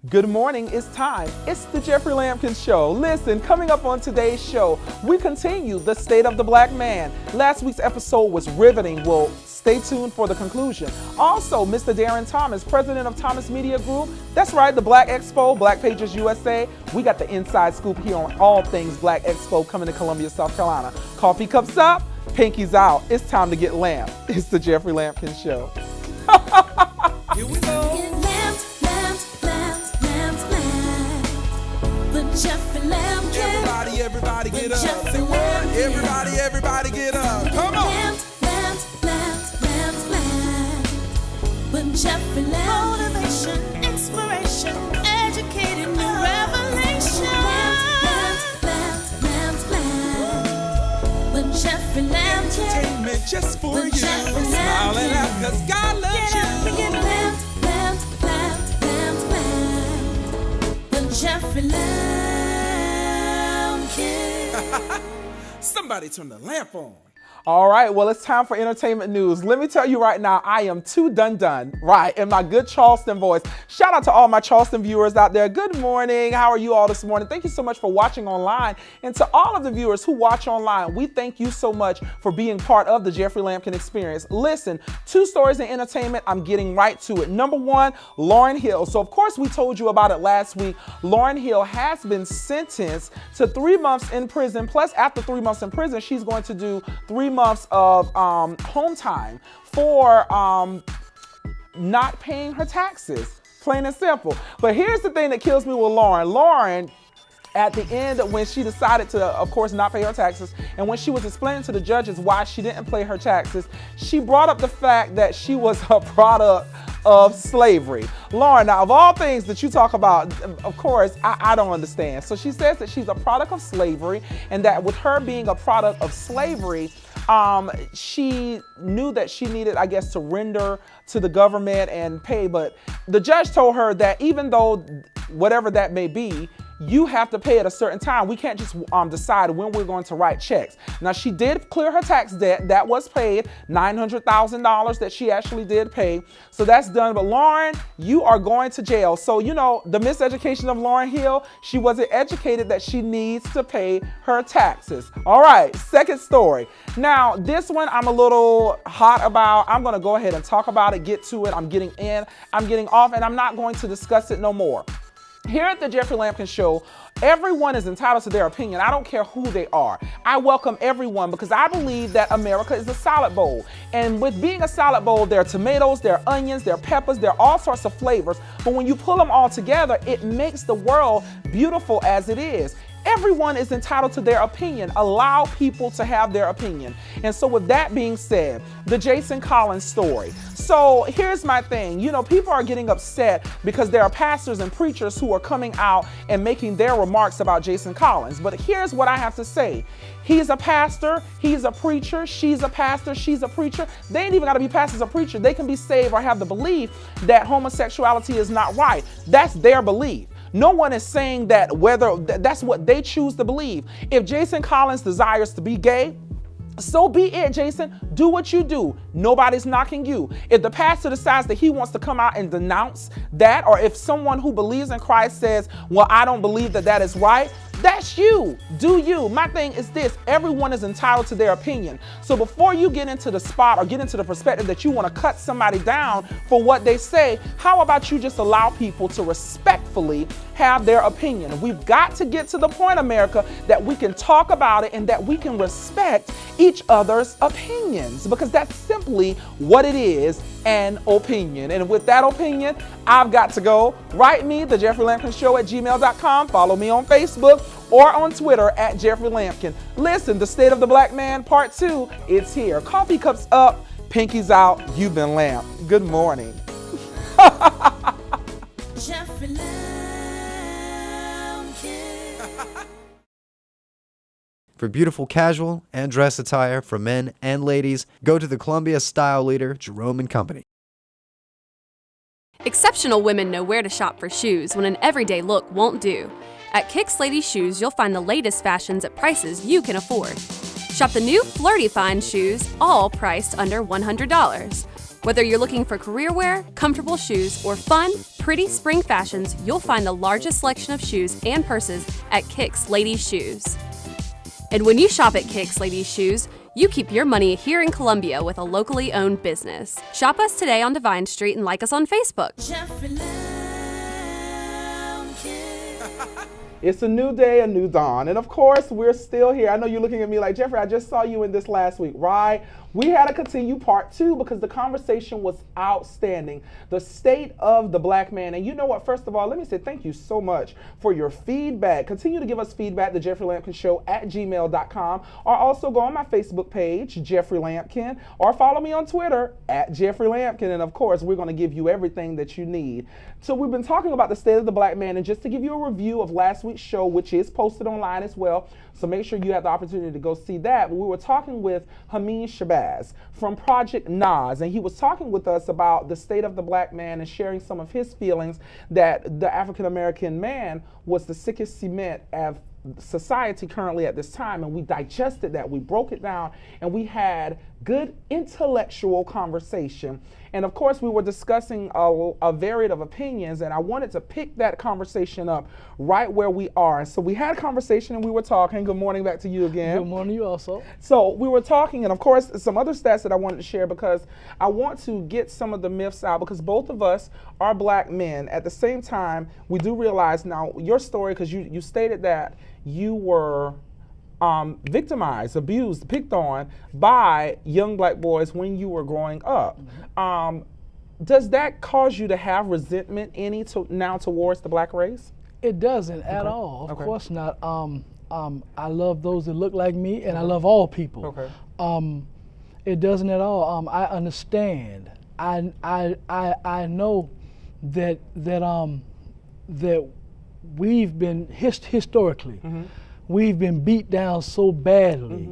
Good morning, it's time. It's the Jeffrey Lampkin Show. Listen, coming up on today's show, we continue the state of the black man. Last week's episode was riveting. Well, stay tuned for the conclusion. Also, Mr. Darren Thomas, president of Thomas Media Group. That's right, the Black Expo, Black Pages USA. We got the inside scoop here on all things Black Expo coming to Columbia, South Carolina. Coffee cups up, pinkies out. It's time to get lamp. It's the Jeffrey Lampkin Show. Here we go. Jeffrey Lampkin. Everybody get up. Say what? Everybody get up. Come on. Lamp. With Jeffrey Lampkin. Motivation, inspiration, educating new revelation. Lamp. With Jeffrey Lampkin. Entertainment just for you. Smiling out 'cause God loves you. Get up and get lamp. With Jeffrey Lampkin. Somebody turn the lamp on. All right, well, it's time for entertainment news. Let me tell you right now, I am too done, right, in my good Charleston voice. Shout out to all my Charleston viewers out there. Good morning. How are you all this morning? Thank you so much for watching online. And to all of the viewers who watch online, we thank you so much for being part of the Jeffrey Lampkin experience. Listen, 2 stories in entertainment. I'm getting right to it. Number 1, Lauryn Hill. So, of course, we told you about it last week. Lauryn Hill has been sentenced to 3 months in prison. Plus, after 3 months in prison, she's going to do 3 months of home time for not paying her taxes, plain and simple. But here's the thing that kills me with Lauryn. Lauryn, at the end, when she decided to, of course, not pay her taxes, and when she was explaining to the judges why she didn't pay her taxes, she brought up the fact that she was a product of slavery. Lauryn, now of all things that you talk about, of course, I don't understand. So she says that she's a product of slavery, and that with her being a product of slavery, she knew that she needed, I guess, to render to the government and pay. But the judge told her that even though whatever that may be, you have to pay at a certain time. We can't just decide when we're going to write checks. Now, she did clear her tax debt. That was paid, $900,000 that she actually did pay. So that's done. But Lauryn, you are going to jail. So, you know, the miseducation of Lauryn Hill, she wasn't educated that she needs to pay her taxes. All right, second story. Now, this one I'm a little hot about. I'm going to go ahead and talk about it, get to it. I'm getting in, I'm getting off, and I'm not going to discuss it no more. Here at the Jeffrey Lampkin Show, everyone is entitled to their opinion. I don't care who they are. I welcome everyone because I believe that America is a salad bowl. And with being a salad bowl, there are tomatoes, there are onions, there are peppers, there are all sorts of flavors. But when you pull them all together, it makes the world beautiful as it is. Everyone is entitled to their opinion. Allow people to have their opinion. And so with that being said, the Jason Collins story. So here's my thing. You know, people are getting upset because there are pastors and preachers who are coming out and making their remarks about Jason Collins. But here's what I have to say. He's a pastor, he's a preacher, she's a pastor, she's a preacher. They ain't even got to be pastors or preachers. They can be saved or have the belief that homosexuality is not right. That's their belief. No one is saying that whether that's what they choose to believe. If Jason Collins desires to be gay, so be it, Jason. Do what you do. Nobody's knocking you. If the pastor decides that he wants to come out and denounce that, or if someone who believes in Christ says, well, I don't believe that that is right, that's you. Do you. My thing is this. Everyone is entitled to their opinion. So before you get into the spot or get into the perspective that you want to cut somebody down for what they say, how about you just allow people to respectfully have their opinion? We've got to get to the point, America, that we can talk about it and that we can respect each other's opinions, because that's simply what it is, an opinion. And with that opinion, I've got to go. Write me, the Jeffrey Lampkin Show at gmail.com. Follow me on Facebook or on Twitter at Jeffrey Lampkin. Listen, the State of the Black Man Part 2, it's here. Coffee cups up, pinkies out. You've been Lamp. Good morning. Jeffrey Lampkin. For beautiful casual and dress attire for men and ladies, go to the Columbia style leader, Jerome & Company. Exceptional women know where to shop for shoes when an everyday look won't do. At Kicks Lady Shoes, you'll find the latest fashions at prices you can afford. Shop the new Flirty Find shoes, all priced under $100. Whether you're looking for career wear, comfortable shoes, or fun, pretty spring fashions, you'll find the largest selection of shoes and purses at Kicks Ladies Shoes. And when you shop at Kicks Ladies Shoes, you keep your money here in Columbia with a locally owned business. Shop us today on Divine Street and like us on Facebook. Jeffrey Lampkin. It's a new day, a new dawn. And of course, we're still here. I know you're looking at me like, Jeffrey, I just saw you in this last week, right? We had to continue part 2 because the conversation was outstanding. The state of the black man. And you know what? First of all, let me say thank you so much for your feedback. Continue to give us feedback, thejeffreylampkinshow@gmail.com, or also go on my Facebook page, Jeffrey Lampkin, or follow me on Twitter @JeffreyLampkin. And of course, we're going to give you everything that you need. So we've been talking about the state of the black man, and just to give you a review of last week's show, which is posted online as well, so make sure you have the opportunity to go see that. But we were talking with Hameen Shabazz from Project Nas, and he was talking with us about the state of the black man and sharing some of his feelings that the African American man was the sickest cement of society currently at this time. And we digested that, we broke it down, and we had good intellectual conversation. And of course, we were discussing a varied of opinions, and I wanted to pick that conversation up right where we are. And so we had a conversation and we were talking. Good morning back to you again. Good morning, you also. So we were talking, and of course, some other stats that I wanted to share because I want to get some of the myths out, because both of us are black men. At the same time, we do realize now your story, because you stated that you were victimized, abused, picked on by young black boys when you were growing up. Does that cause you to have resentment now towards the black race? It doesn't at all. Of course not. I love those that look like me, and I love all people. Okay. It doesn't at all. I understand. I know that we've been historically. We've been beat down so badly,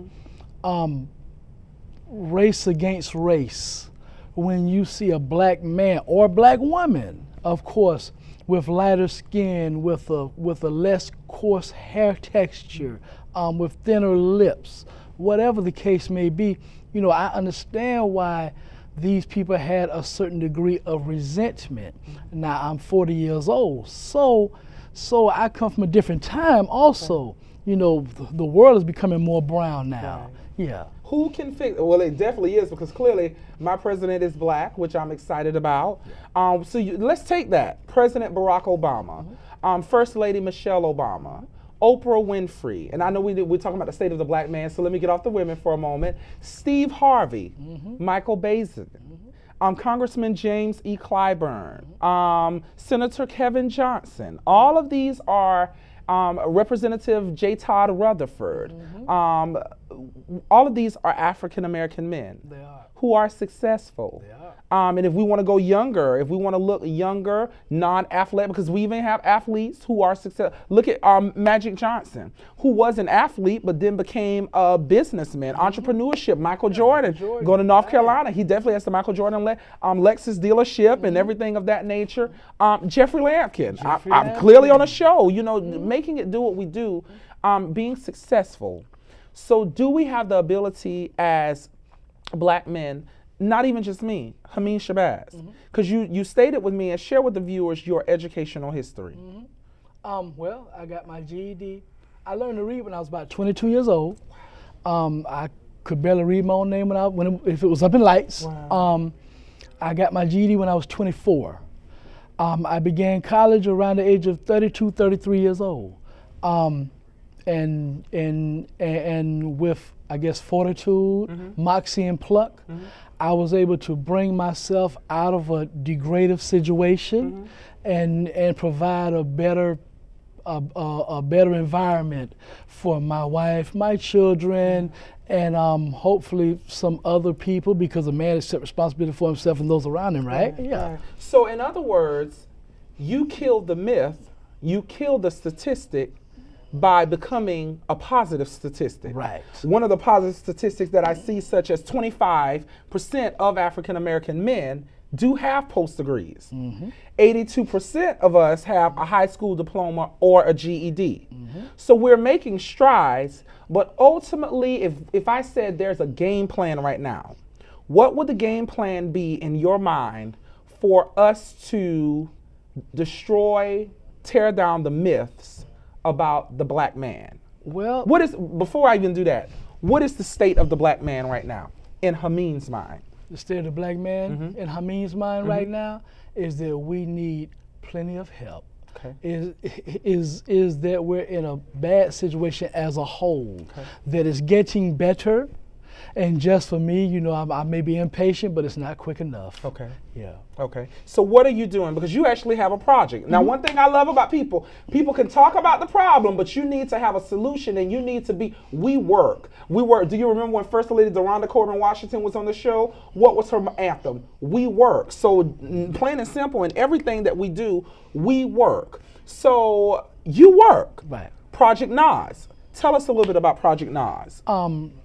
race against race. When you see a black man or black woman, of course, with lighter skin, with a less coarse hair texture, with thinner lips, whatever the case may be, I understand why these people had a certain degree of resentment. Now I'm 40 years old, so I come from a different time also. The world is becoming more brown now. Right. Yeah. Who can fix? Well, it definitely is, because clearly my president is black, which I'm excited about. Let's take that. President Barack Obama, First Lady Michelle Obama, Oprah Winfrey, and I know we're talking about the state of the black man, so let me get off the women for a moment. Steve Harvey, Michael Bazin, Congressman James E. Clyburn, Senator Kevin Johnson. All of these are Representative J. Todd Rutherford. All of these are African American men. They are. Who are successful. They are. And if we want to go younger, if we want to look younger, non-athletic, because we even have athletes who are successful. Look at Magic Johnson, who was an athlete but then became a businessman. Entrepreneurship. Michael Jordan, going to North Carolina. He definitely has the Michael Jordan Lexus dealership and everything of that nature. Jeffrey Lampkin. I'm clearly on a show, making it do what we do, being successful. So do we have the ability as black men, not even just me, Hameen Shabazz, because you stated with me and share with the viewers your educational history. Well, I got my GED. I learned to read when I was about 22 years old. I could barely read my own name if it was up in lights. Wow. I got my GED when I was 24. I began college around the age of 32, 33 years old. And with, I guess, fortitude, moxie, and pluck, I was able to bring myself out of a degrading situation and provide a better environment for my wife, my children, and hopefully some other people, because a man accepts responsibility for himself and those around him, right? Yeah. So in other words, you killed the myth, you killed the statistic by becoming a positive statistic. Right. One of the positive statistics that I see, such as 25% of African American men do have post degrees. 82% of us have a high school diploma or a GED. So we're making strides, but ultimately, if I said there's a game plan right now, what would the game plan be in your mind for us to destroy, tear down the myths about the black man. Well, Before I even do that, what is the state of the black man right now in Hameen's mind? the state of the black man in Hameen's mind right now is that we need plenty of help. Okay. Is that we're in a bad situation as a whole, that is getting better, and just for me, you know, I may be impatient, but it's not quick enough. Okay. Yeah. Okay. So what are you doing? Because you actually have a project. Now, one thing I love about people can talk about the problem, but you need to have a solution, and you need to be, we work. Do you remember when First Lady Deronda Corbin Washington was on the show? What was her anthem? We work. So plain and simple, in everything that we do, we work. So you work. Right. Project Nas. Tell us a little bit about Project Nas.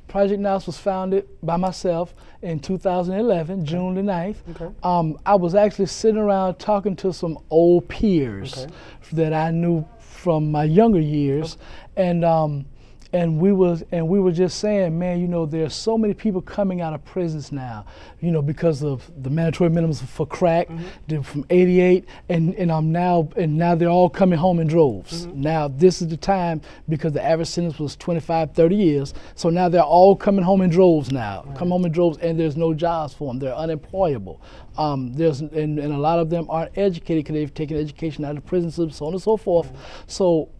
Project Nas was founded by myself in 2011, June the 9th. Okay. I was actually sitting around talking to some old peers that I knew from my younger years, and we were just saying, man, you know, there's so many people coming out of prisons now, you know, because of the mandatory minimums for crack from '88, and now they're all coming home in droves. Now this is the time, because the average sentence was 25, 30 years, so now they're all coming home in droves now, and there's no jobs for them. They're unemployable. And a lot of them aren't educated because they've taken education out of prison system, so on and so forth. So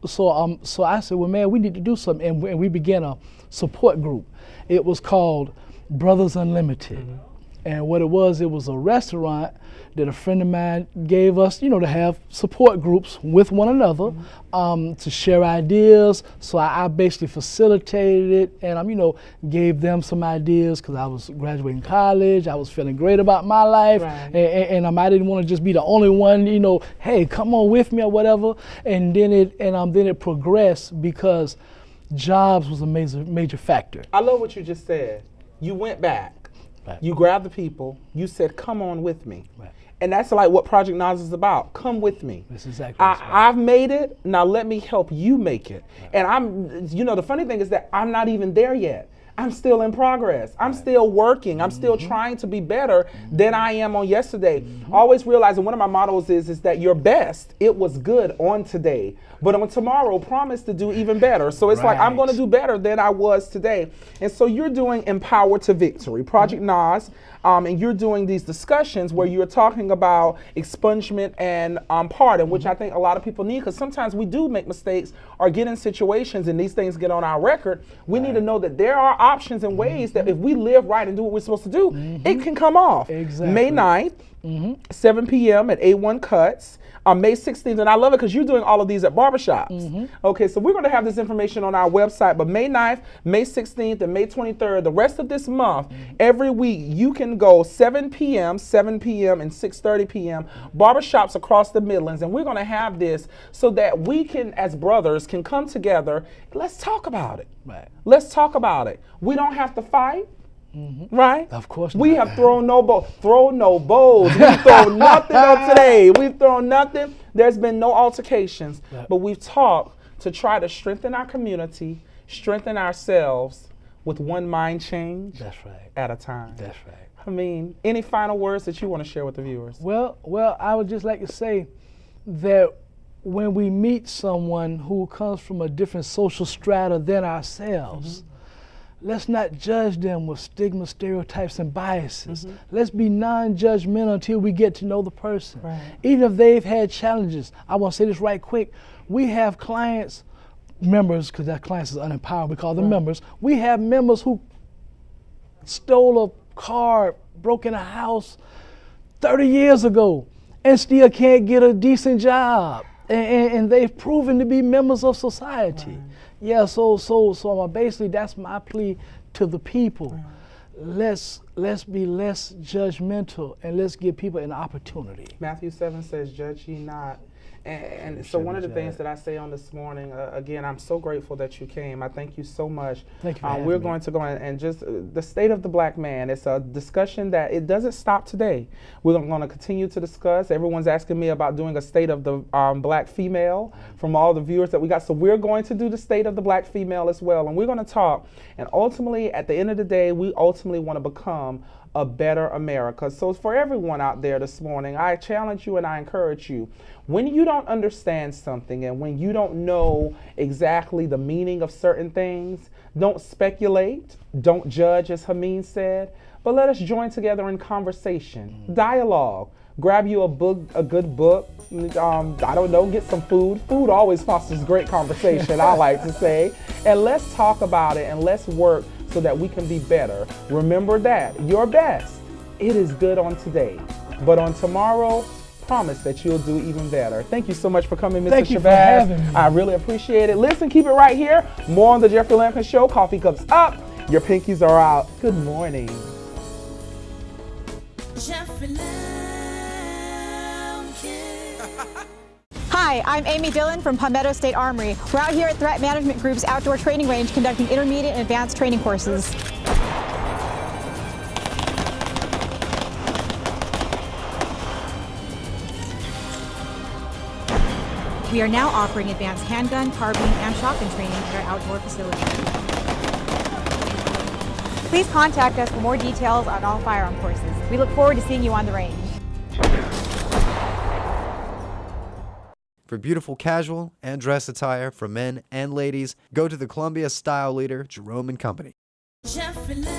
I said, well, man, we need to do something, and we began a support group. It was called Brothers Unlimited. And what it was a restaurant that a friend of mine gave us, you know, to have support groups with one another, to share ideas. So I basically facilitated it, and you know, gave them some ideas because I was graduating college. I was feeling great about my life, and I didn't want to just be the only one, you know, hey, come on with me or whatever. And then it progressed because jobs was a major factor. I love what you just said. You went back. Right. You grabbed the people. You said, come on with me. Right. And that's like what Project Nas is about. Come with me. That's exactly right. I've made it. Now let me help you make it. Right. And you know, the funny thing is that I'm not even there yet. I'm still in progress. I'm still working. I'm still trying to be better than I am on yesterday. Always realizing one of my mottos is that your best, it was good on today, but on tomorrow, promise to do even better. So it's like, I'm going to do better than I was today. And so you're doing Empower to Victory, Project Nas, and you're doing these discussions where you're talking about expungement and pardon, which I think a lot of people need, because sometimes we do make mistakes or get in situations and these things get on our record. We need to know that there are options and ways that if we live right and do what we're supposed to do, it can come off. Exactly. May 9th, 7 p.m. at A1 Cuts. May 16th, and I love it because you're doing all of these at barbershops. Okay, so we're going to have this information on our website, but May 9th, May 16th, and May 23rd, the rest of this month, every week, you can go 7 p.m., and 6:30 p.m., barbershops across the Midlands, and we're going to have this so that we can, as brothers, can come together. Let's talk about it. Right. Let's talk about it. We don't have to fight. Right? Of course We not. have thrown no bows. We've thrown nothing on today. We've thrown nothing. There's been no altercations. Yep. But we've talked to try to strengthen our community, strengthen ourselves with one mind change at a time. That's right. I mean, any final words that you want to share with the viewers? Well, I would just like to say that when we meet someone who comes from a different social strata than ourselves, let's not judge them with stigma, stereotypes, and biases. Let's be non-judgmental until we get to know the person. Right. Even if they've had challenges. I want to say this right quick. We have clients, members, because that clients is unempowered, we call them members. We have members who stole a car, broke in a house 30 years ago, and still can't get a decent job. And they've proven to be members of society. Yeah, so basically that's my plea to the people. Let's be less judgmental and let's give people an opportunity. Matthew 7 says, judge ye not. And so one of the things that I say on this morning, again, I'm so grateful that you came. I thank you so much. Thank you for having We're me. going to go and just the state of the black man. It's a discussion that it doesn't stop today. We're going to continue to discuss. Everyone's asking me about doing a state of the black female from all the viewers that we got. So we're going to do the state of the black female as well. And we're going to talk. And ultimately, at the end of the day, we ultimately want to become a better America. So for everyone out there this morning, I challenge you and I encourage you, when you don't understand something and when you don't know exactly the meaning of certain things, don't speculate, don't judge, as Hameen said, but let us join together in conversation, dialogue. Grab you a book, a good book. I don't know, get some food. Food always fosters great conversation, I like to say. And let's talk about it and let's work so that we can be better. Remember that your best, it is good on today, but on tomorrow, promise that you'll do even better. Thank you so much for coming, Mr. Thank you Shabazz. for having me. I really appreciate it. Listen, keep it right here. More on the Jeffrey Lampkin Show. Coffee cups up. Your pinkies are out. Good morning. Jeffrey Lampkin. Hi, I'm Amy Dillon from Palmetto State Armory. We're out here at Threat Management Group's outdoor training range conducting intermediate and advanced training courses. We are now offering advanced handgun, carbine, and shotgun training at our outdoor facility. Please contact us for more details on all firearm courses. We look forward to seeing you on the range. For beautiful casual and dress attire for men and ladies, go to the Columbia style leader, Jerome & Company. Jeffrey Lampkin.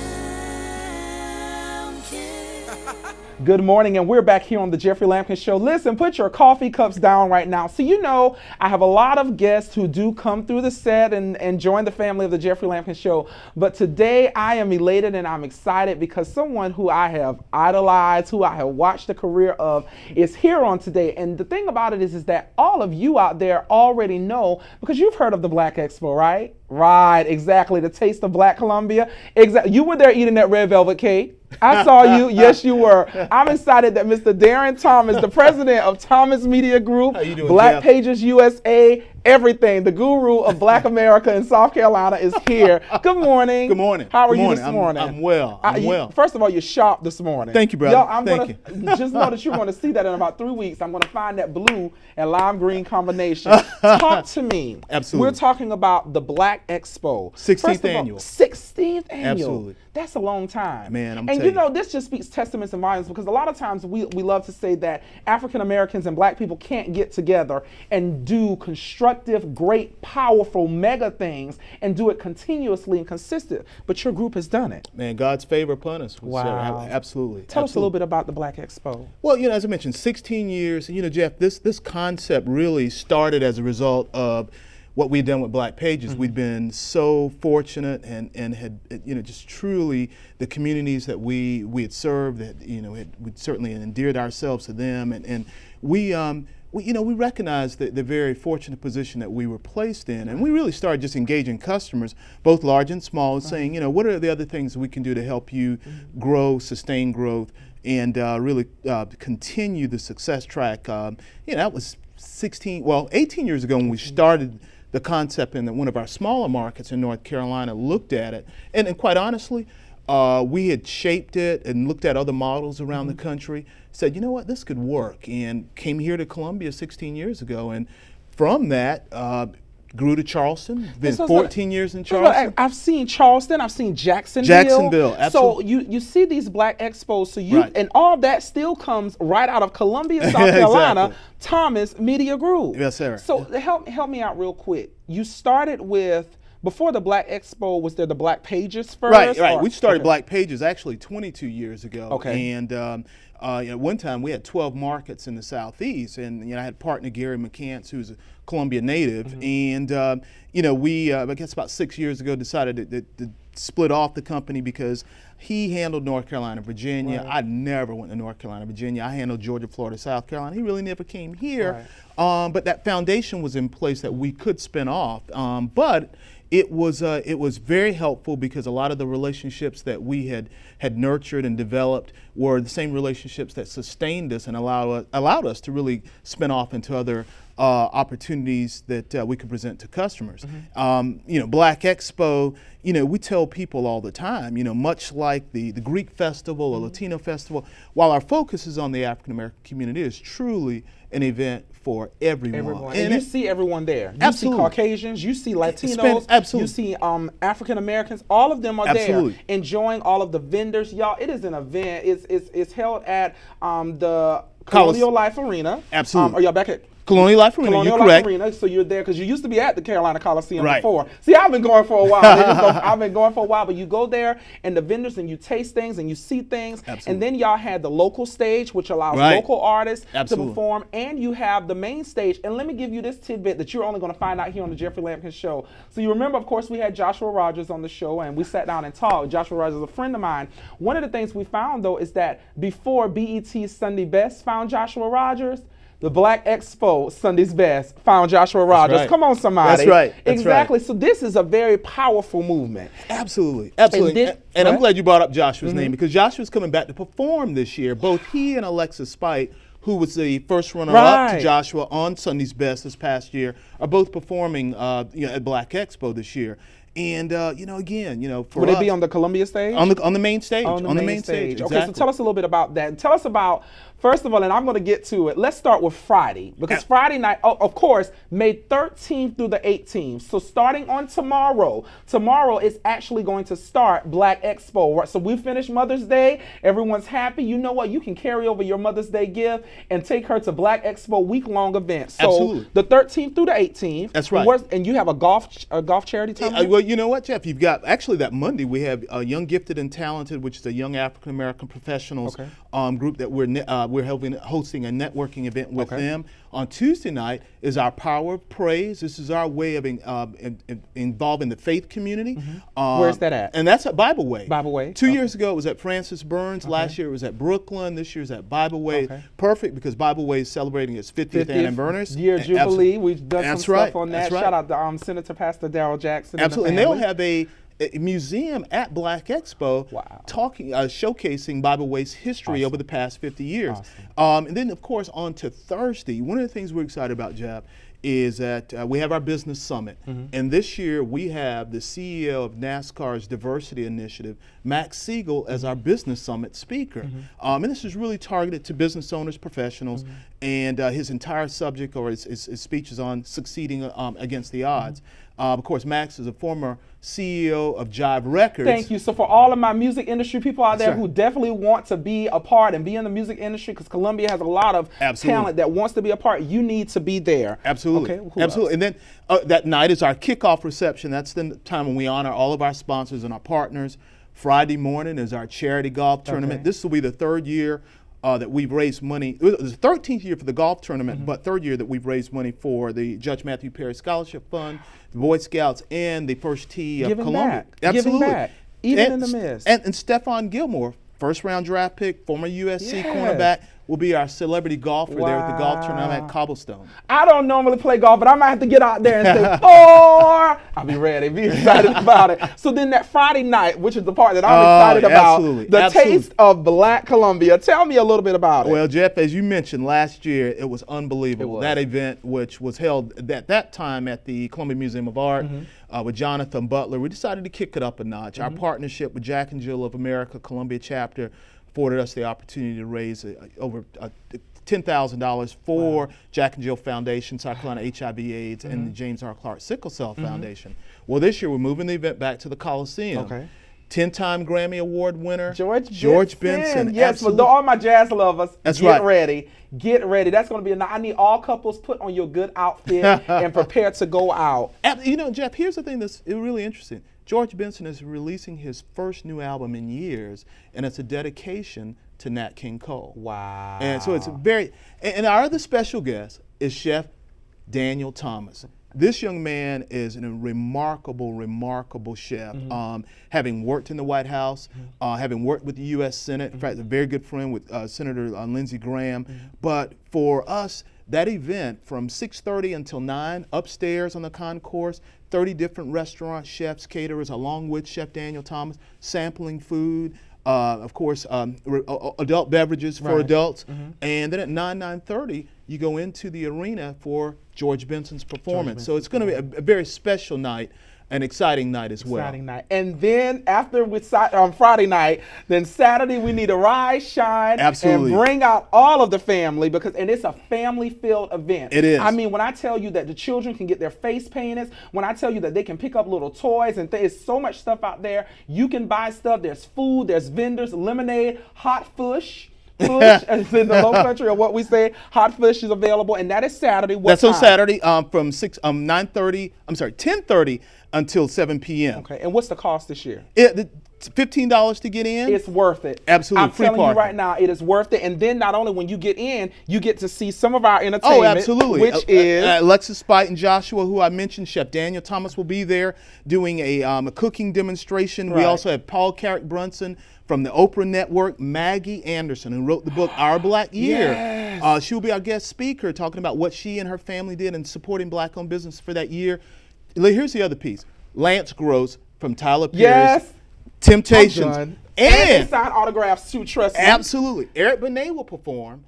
Good morning, and we're back here on the Jeffrey Lampkin Show. Listen, put your coffee cups down right now. So you know I have a lot of guests who do come through the set and join the family of the Jeffrey Lampkin Show. But today I am elated and I'm excited because someone who I have idolized, who I have watched the career of, is here on today. And the thing about it is that all of you out there already know, because you've heard of the Black Expo, right? Right, exactly. The Taste of Black Columbia. Exactly. You were there eating that red velvet cake. I saw you. Yes, you were. I'm excited that Mr. Darren Thomas, the president of Thomas Media Group, How you doing, Black Jeff? Pages USA, everything, the guru of Black America in South Carolina is here. Good morning. Good morning. How are Good you morning. this morning? I'm well. I'm well. First of all, you're sharp this morning. Thank you, brother. Yo, I'm Thank gonna, just know that you're going to see that in about 3 weeks. I'm going to find that blue and lime green combination. Talk to me. Absolutely. We're talking about the Black Expo. 16th First of all, annual. 16th annual. Absolutely. That's a long time. Man, I'm and telling you you. know, this just speaks testaments and volumes because a lot of times we love to say that African Americans and Black people can't get together and do constructive, great, powerful, mega things and do it continuously and consistent. But your group has done it. Man, God's favor upon us. Wow. Absolutely. Tell us a little Absolutely. bit about the Black Expo. Well, you know, as I mentioned, 16 years. You know, Jeff, this concept really started as a result of what we've done with Black Pages. We've been so fortunate and had, you know, just truly the communities that we had served, that, you know, we'd certainly endeared ourselves to them. And we you know, we recognized the very fortunate position that we were placed in. And we really started just engaging customers, both large and small, and saying, you know, what are the other things we can do to help you grow, sustain growth, and really continue the success track. You know, that was 18 years ago when we started the concept, and one of our smaller markets in North Carolina looked at it. And quite honestly, we had shaped it and looked at other models around the country, said, you know what, this could work, and came here to Columbia 16 years ago. And from that, grew to Charleston, been 14 years in Charleston. I've seen Charleston, I've seen Jacksonville. Jacksonville, absolutely. So you see these Black Expos, so you, Right. and all that still comes right out of Columbia, South Carolina, Exactly. Thomas Media Group. Yes, sir. So help me out real quick. You started with, before the Black Expo, was there the Black Pages first? Right. or- We started okay. Black Pages actually 22 years ago. Okay. And you know, one time we had 12 markets in the Southeast, and you know, I had a partner, Gary McCants, who's a Columbia native, and you know, we I guess about 6 years ago decided to split off the company because he handled North Carolina, Virginia. Right. I never went to North Carolina, Virginia. I handled Georgia, Florida, South Carolina. He really never came here. Right. But that foundation was in place that we could spin off. But it was very helpful because a lot of the relationships that we had nurtured and developed were the same relationships that sustained us and allowed us to really spin off into other opportunities that we can present to customers. You know, Black Expo, you know, we tell people all the time, you know, much like the Greek festival or Latino festival, while our focus is on the African American community, it's truly an event for everyone. And you see everyone there. You Absolutely. see Caucasians, you see Latinos, you see African Americans, all of them are there enjoying all of the vendors. Y'all, it is an event. It's held at the Colonial Life Arena. Absolutely. Are y'all back at Colonial Life Arena, Colonial you're Life correct. Arena, so you're there because you used to be at the Carolina Coliseum before. See, I've been going for a while. I've been going for a while, but you go there and the vendors and you taste things and you see things. And then y'all had the local stage, which allows local artists to perform, and you have the main stage. And let me give you this tidbit that you're only going to find out here on the Jeffrey Lampkin Show. So you remember, of course, we had Joshua Rogers on the show and we sat down and talked. Joshua Rogers is a friend of mine. One of the things we found, though, is that before BET's Sunday Best found Joshua Rogers, the Black Expo Sunday's Best found Joshua Rogers. Come on, somebody. That's right. Exactly. So this is a very powerful movement. Absolutely. Absolutely. And I'm glad you brought up Joshua's name, because Joshua's coming back to perform this year. Both he and Alexis Spite, who was the first runner-up to Joshua on Sunday's Best this past year, are both performing at Black Expo this year. And again, for Would they be on the Columbia stage? On the main stage. On the main stage. Exactly. Okay, so tell us a little bit about that. Tell us about, first of all, and I'm going to get to it. Let's start with Friday, because Friday night, of course, May 13th through the 18th. So starting on tomorrow is actually going to start Black Expo. Right? So we finished Mother's Day. Everyone's happy. You know what? You can carry over your Mother's Day gift and take her to Black Expo week-long event. So the 13th through the 18th. That's right. And you have a golf charity tournament? Well, you know what, Jeff? You've got, actually that Monday, we have Young Gifted and Talented, which is a young African-American professionals group that we're hosting a networking event with them. On Tuesday night is our Power of Praise. This is our way of involving the faith community. Where's that at? And that's at Bible Way. Bible Way. 2 years ago it was at Francis Burns. Last year it was at Brooklyn. This year's at Bible Way. Perfect, because Bible Way is celebrating its 50th anniversary. Year Jubilee. We've done some stuff on that. That's Shout out to Senator Pastor Darrell Jackson. Absolutely. And they'll have a museum at Black Expo showcasing Bible Way's history over the past 50 years. And then, of course, on to Thursday, one of the things we're excited about, Jeff, is that we have our business summit. And this year we have the CEO of NASCAR's diversity initiative, Max Siegel, as our business summit speaker. And this is really targeted to business owners, professionals, and his entire subject, or his speech, is on succeeding against the odds. Of course, Max is a former CEO of Jive Records. Thank you. So for all of my music industry people out there who definitely want to be a part and be in the music industry, because Columbia has a lot of talent that wants to be a part, you need to be there. Absolutely. Okay, absolutely. And then that night is our kickoff reception. That's the time when we honor all of our sponsors and our partners. Friday morning is our charity golf tournament. This will be the third year that we've raised money. It was the 13th year for the golf tournament, but third year that we've raised money for the Judge Matthew Perry Scholarship Fund, the Boy Scouts, and the First Tee of Columbia. Giving back, even in the midst. And Stephon Gilmore, first round draft pick, former USC cornerback, will be our celebrity golfer there at the golf tournament at Cobblestone. I don't normally play golf, but I might have to get out there and say, "Four." I'll be ready, be excited about it. So then that Friday night, which is the part that I'm excited about, the Taste of Black Columbia. Tell me a little bit about it. Well, Jeff, as you mentioned, last year it was unbelievable. That event, which was held at that time at the Columbia Museum of Art with Jonathan Butler, we decided to kick it up a notch. Our partnership with Jack and Jill of America Columbia chapter afforded us the opportunity to raise over $10,000 for Jack and Jill Foundation, South Carolina HIV/AIDS, and the James R. Clark Sickle Cell Foundation. Well, this year we're moving the event back to the Coliseum. 10-time Grammy Award winner George Benson. Yes, for all my jazz lovers, That's get ready. Get ready. That's going to be I need all couples put on your good outfit and prepare to go out. You know, Jeff, here's the thing that's really interesting. George Benson is releasing his first new album in years, and it's a dedication to Nat King Cole. Wow. And so it's and our other special guest is Chef Daniel Thomas. This young man is a remarkable, remarkable chef, having worked in the White House, having worked with the U.S. Senate, in fact, a very good friend with Senator Lindsey Graham. But for us, that event from 6:30 until 9 upstairs on the concourse, 30 different restaurant chefs, caterers, along with Chef Daniel Thomas, sampling food. of course, adult beverages for adults. And then at 9:30, you go into the arena for George Benson's performance. So it's going to be a very special night, an exciting night as well. Exciting night. And then after on Friday night, then Saturday we need to rise, shine, Absolutely. and bring out all of the family and it's a family-filled event. It is. I mean, when I tell you that the children can get their face painted, when I tell you that they can pick up little toys and there's so much stuff out there, you can buy stuff. There's food, there's vendors, lemonade, hot fish. As in the low country, or what we say, hot fish is available, and that is Saturday. What time? On Saturday from 10:30 until 7 p.m. Okay, and what's the cost this year? $15 to get in. It's worth it. Absolutely. I'm telling you right now, it is worth it. And then not only when you get in, you get to see some of our entertainment. Oh, absolutely. Which is Alexis Spite and Joshua, who I mentioned. Chef Daniel Thomas will be there doing a cooking demonstration. Right. We also have Paul Carrick Brunson from the Oprah Network, Maggie Anderson, who wrote the book Our Black Year. Yes. She will be our guest speaker, talking about what she and her family did in supporting Black-owned business for that year. Here's the other piece. Lance Gross from Tyler Perry's Yes. Temptations. And they sign autographs too, trust me. Absolutely. Eric Benet will perform.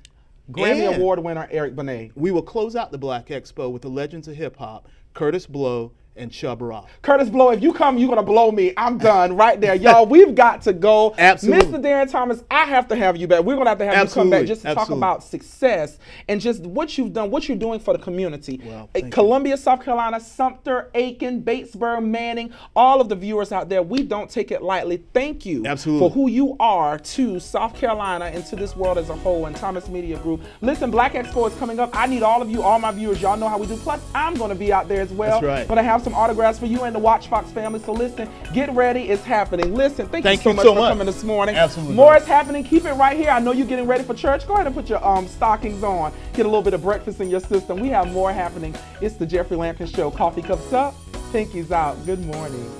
Grammy And Award winner Eric Benet. we will close out the Black Expo with the legends of hip hop, Curtis Blow and Chubb Rock. Curtis Blow, if you come, you're going to blow me. I'm done right there. Y'all, we've got to go. Absolutely. Mr. Darren Thomas, I have to have you back. We're going to have you come back just to talk Absolutely. about success and just what you've done, what you're doing for the community. Well, thank Columbia, South Carolina, Sumter, Aiken, Batesboro, Manning, all of the viewers out there, we don't take it lightly. Thank you Absolutely. for who you are to South Carolina and to this world as a whole and Thomas Media Group. Listen, Black Expo is coming up. I need all of you, all my viewers. Y'all know how we do. Plus, I'm going to be out there as well. That's right. Going to have some autographs for you and the Watch Fox family. So listen, get ready. It's happening. Listen, thank you so much for coming this morning. Absolutely. More is happening. Keep it right here. I know you're getting ready for church. Go ahead and put your stockings on. Get a little bit of breakfast in your system. We have more happening. It's the Jeffrey Lampkin Show. Coffee cups up, pinkies out. Good morning.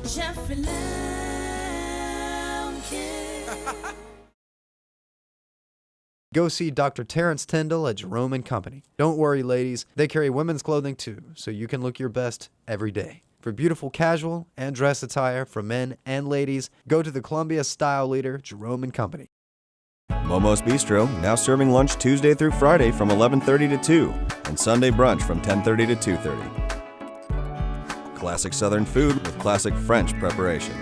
Jeffrey Lampkin. Go see Dr. Terrence Tyndall at Jerome & Company. Don't worry, ladies. They carry women's clothing too, so you can look your best every day. For beautiful casual and dress attire for men and ladies, go to the Columbia style leader, Jerome & Company. Momo's Bistro, now serving lunch Tuesday through Friday from 11:30 to 2, and Sunday brunch from 10:30 to 2:30. Classic Southern food with classic French preparation.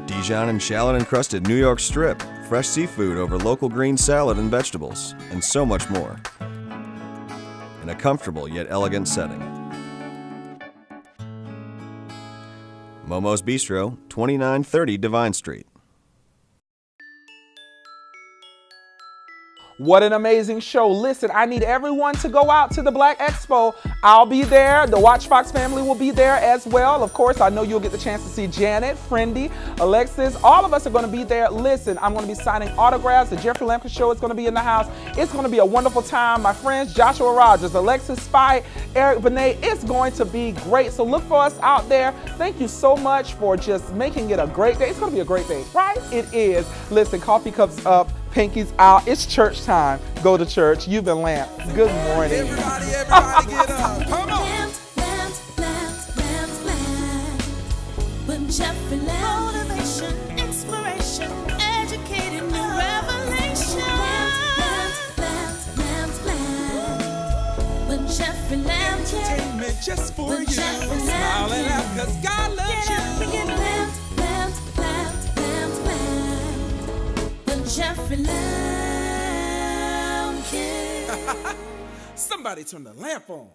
Dijon and shallot encrusted New York strip, fresh seafood over local green salad and vegetables, and so much more. In a comfortable yet elegant setting. Momo's Bistro, 2930 Divine Street. What an amazing show. Listen, I need everyone to go out to the Black Expo. I'll be there. The Watch Fox family will be there as well. Of course, I know you'll get the chance to see Janet, Friendy, Alexis. All of us are going to be there. Listen, I'm going to be signing autographs. The Jeffrey Lampkin Show is going to be in the house. It's going to be a wonderful time. My friends, Joshua Rogers, Alexis Spite, Eric Benet. It's going to be great. So look for us out there. Thank you so much for just making it a great day. It's going to be a great day, right? It is. Listen, coffee cups up. Pinkies out. It's church time. Go to church. You've been lamped. Good morning. Everybody get up. Come on. Lamp. When Jeffrey Lamp. Motivation, inspiration, educating new revelation. Lamp. When Jeffrey Lamp. Entertainment just for you. Smiling out 'cause God loves you. Get up, lamp. Jeffrey Lampkin. Somebody turn the lamp on.